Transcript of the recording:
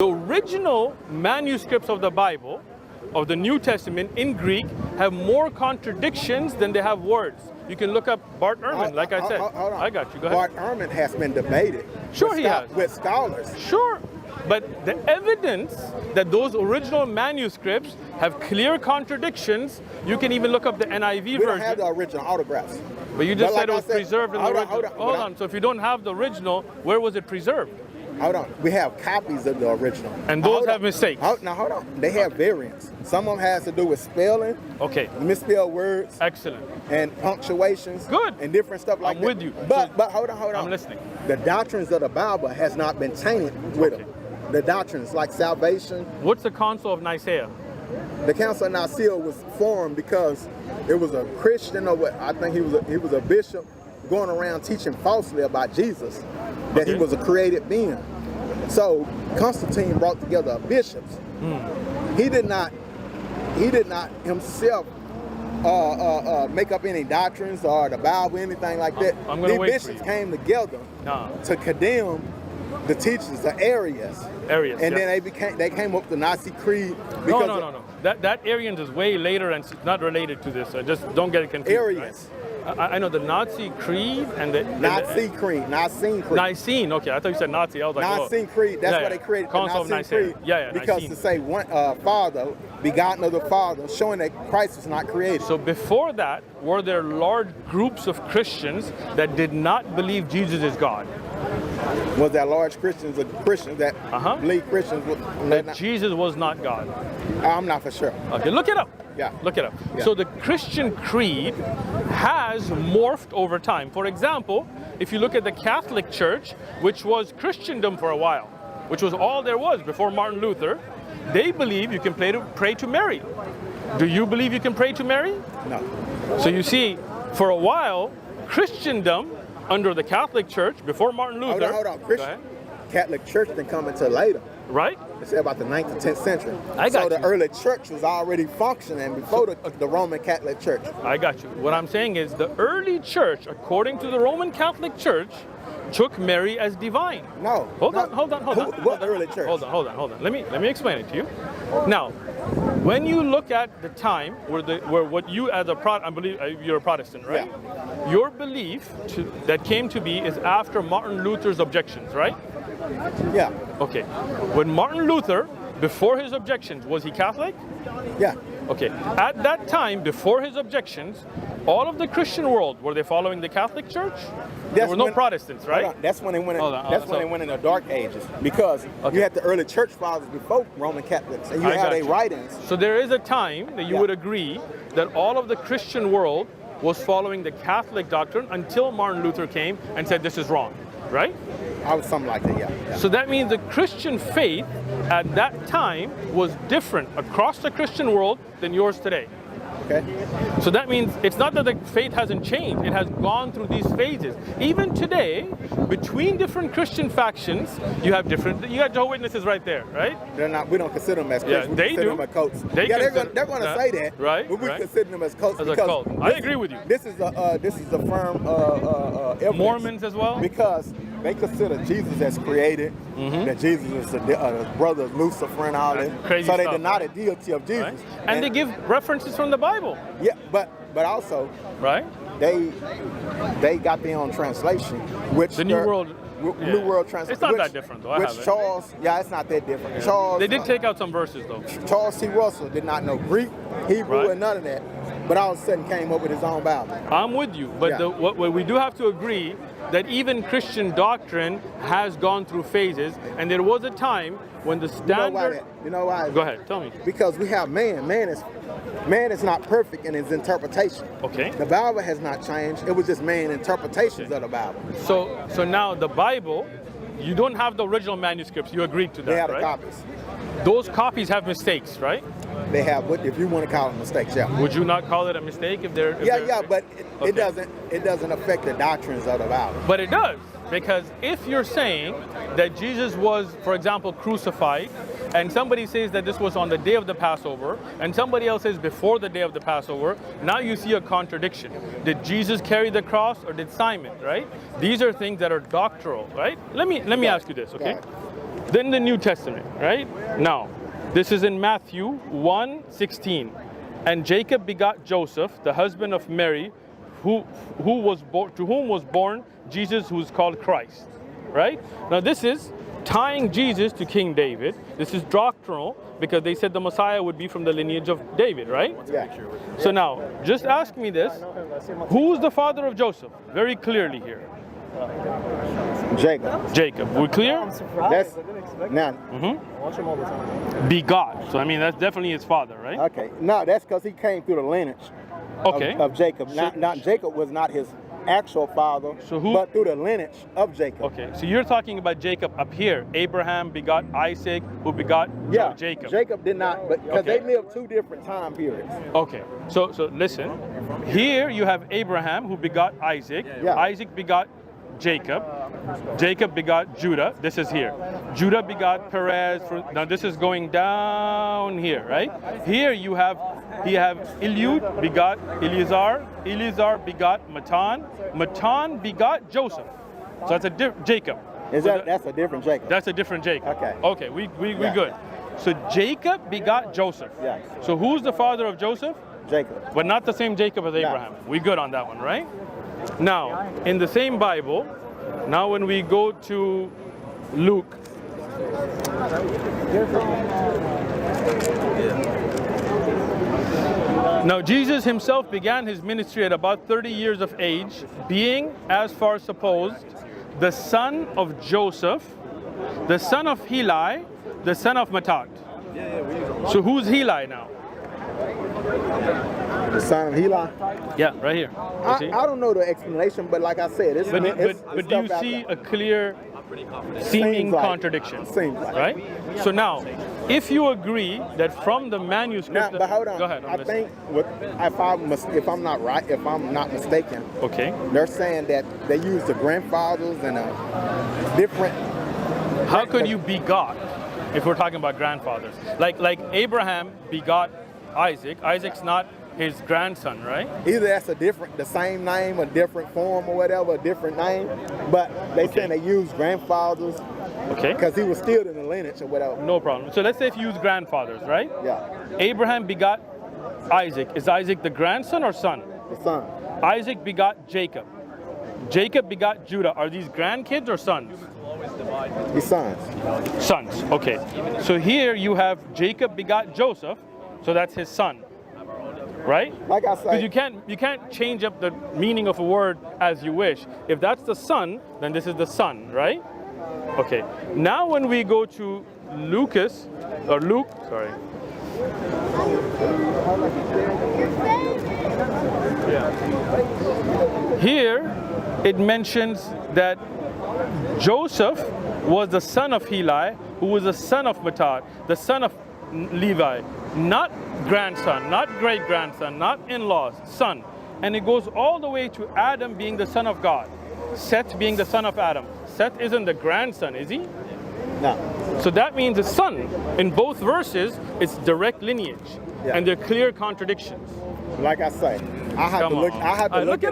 The original manuscripts of the Bible, of the New Testament in Greek, have more contradictions than they have words. You can look up Bart Ehrman, like I said. Hold on. I got you. Go ahead. Bart Ehrman has been debated. Sure, he has. With scholars. Sure. But the evidence that those original manuscripts have clear contradictions, you can even look up the NIV We version. don't have the original autographs. But you just But said like it was I said, preserved in the original. hold on. So if you don't have the original, where was it preserved? Hold on. We have copies of the original. And those have mistakes. Now hold on. They have variants. Some of them has to do with spelling. Okay. Misspelled words. Excellent. And punctuations. Good. And different stuff like I'm that. with you. But hold on. I'm listening. The doctrines of the Bible has not been tainted with them. The doctrines like salvation. What's the Council of Nicaea? The Council of Nicaea was formed because it was a Christian, or what I think he was a bishop, going around teaching falsely about Jesus, that he was a created being. So Constantine brought together bishops. He did not himself make up any doctrines or the Bible, anything like that. These bishops came together to condemn the teachers, the Arians. And then they came up with the Nazi Creed. No. That Arians is way later and it's not related to this. So just don't get it confused. Arians. Right? I know the Nazi Creed and the Nicene Creed. Nicene. Okay, I thought you said Nazi. I was like, Nicene Creed. That's why they created Council the Nicene Creed. Because Nicene. to say one Father, begotten of the Father, showing that Christ was not created. So before that, were there large groups of Christians that did not believe Jesus is God? Was there large Christians that believe Christians that Jesus was not God? I'm not for sure. Okay, look it up. Yeah. Look it up. Yeah. So the Christian creed has morphed over time. For example, if you look at the Catholic Church, which was Christendom for a while, which was all there was before Martin Luther, they believe you can pray to Mary. Do you believe you can pray to Mary? No. So you see, for a while, Christendom under the Catholic Church before Martin Luther. Hold on. Catholic Church didn't come until later. Right? They say about the 9th to 10th century. So the early church was already functioning before the Roman Catholic Church. I got you. What I'm saying is the early church, according to the Roman Catholic Church, took Mary as divine. No. Hold on. What early church? Hold on. Let me explain it to you. Now, when you look at the time where what you as a I believe you're a Protestant, right? Yeah. Your belief that came to be is after Martin Luther's objections, right? Yeah. Okay. When Martin Luther, before his objections, was he Catholic? Yeah. Okay. At that time, before his objections, all of the Christian world, were they following the Catholic Church? There were no Protestants, right? That's when they went when they went in the Dark Ages, because you had the early church fathers before Roman Catholics, and you had their writings. So there is a time that you would agree that all of the Christian world was following the Catholic doctrine until Martin Luther came and said this is wrong, right? I was something like that, yeah. So that means the Christian faith at that time was different across the Christian world than yours today. Okay. So that means it's not that the faith hasn't changed, it has gone through these phases. Even today, between different Christian factions, you got Jehovah's Witnesses right there, right? We don't consider them as Christians. They consider do. them as cults. They're going to say that, right? But we consider them as cults. As a cult. I agree with you. This is a firm evidence. Mormons as well? Because they consider Jesus as created, that Jesus is the brother of Lucifer and all that. So they deny the deity of Jesus. Right? And they give references from the Bible. Yeah, but also, right? They got their own translation, which the New World Translation. It's not that different though. It's not that different. Yeah. Charles. They did take out some verses though. Charles T. Russell did not know Greek, Hebrew, and none of that, but all of a sudden came up with his own Bible. I'm with you, but what we do have to agree that even Christian doctrine has gone through phases, and there was a time when the standard. You know why? Go ahead, tell me. Because we have man. Man is not perfect in his interpretation. Okay. The Bible has not changed. It was just man interpretations of the Bible. So now the Bible, you don't have the original manuscripts. You agreed to that, They have right? the copies. Those copies have mistakes, right? They have what, if you want to call them mistakes, yeah. Would you not call it a mistake if they're? But it doesn't affect the doctrines of the Bible. But it does, because if you're saying that Jesus was, for example, crucified, and somebody says that this was on the day of the Passover, and somebody else says before the day of the Passover, now you see a contradiction. Did Jesus carry the cross or did Simon, right? These are things that are doctrinal, right? Let me ask you this, okay? Then the New Testament, right? Now, this is in Matthew 1:16. And Jacob begot Joseph, the husband of Mary, to whom was born Jesus, who is called Christ, right? Now this is tying Jesus to King David. This is doctrinal because they said the Messiah would be from the lineage of David, right? Yeah. So now, just ask me this. Who's the father of Joseph? Very clearly here. Jacob. Jacob. We clear? That's now. Begot. So I mean, that's definitely his father, right? Okay. No, that's because he came through the lineage Okay. of Jacob. Not Jacob was not his actual father, So who- but through the lineage of Jacob. Okay. So you're talking about Jacob up here. Abraham begot Isaac, who begot Yeah, Jacob. Jacob did not, but because Okay. they lived two different time periods. Okay. So listen. Here you have Abraham, who begot Isaac. Yeah. Isaac begot Jacob. Jacob begot Judah. This is here. Judah begot Perez. Now this is going down here, right? Here you have Eliud begot Eleazar. Eleazar begot Matan. Matan begot Joseph. So that's a Jacob. That's a different Jacob. That's a different Jacob. Okay. Okay, we Yeah. good. So Jacob begot Joseph. Yeah. So who's the father of Joseph? Jacob. But not the same Jacob as Abraham. We good on that one, right? Now, in the same Bible, now when we go to Luke, now Jesus himself began his ministry at about 30 years of age, being, as far supposed, the son of Joseph, the son of Heli, the son of Matthat. So who's Heli now? The son of Heli. Yeah, right here. You see? I don't know the explanation, but like I said, it's But do you stuff out see there. a clear seeming Seems like it. contradiction? Seems like it. Right? So now, if you agree that from the manuscript... Now, but hold on. Go ahead. I think if I'm not mistaken, Okay. they're saying that they use the grandfathers and different. How could you begot if we're talking about grandfathers? Like Abraham begot Isaac. Isaac's not his grandson, right? Either that's the same name, a different form or whatever, a different name. But they saying they use grandfathers Okay. because he was still in the lineage or whatever. No problem. So let's say if you use grandfathers, right? Yeah, Abraham begot Isaac. Is Isaac the grandson or son? the son, Isaac begot Jacob. Jacob begot Judah. Are these grandkids or sons? his sons. Sons. Okay. So here you have Jacob begot Joseph, so that's his son, right? Like I Because say, you can't change up the meaning of a word as you wish. If that's the son, then this is the son, right? Okay. Now when we go to Luke, sorry. Here it mentions that Joseph was the son of Heli, who was the son of Matthat, the son of Levi, not grandson, not great-grandson, not in-laws, son. And it goes all the way to Adam being the son of God, Seth being the son of Adam. Seth isn't the grandson, is he? no. So that means the son. In both verses, it's direct lineage. Yeah. And they're clear contradictions. Like I say, I have Come to look. on. I have to Look look it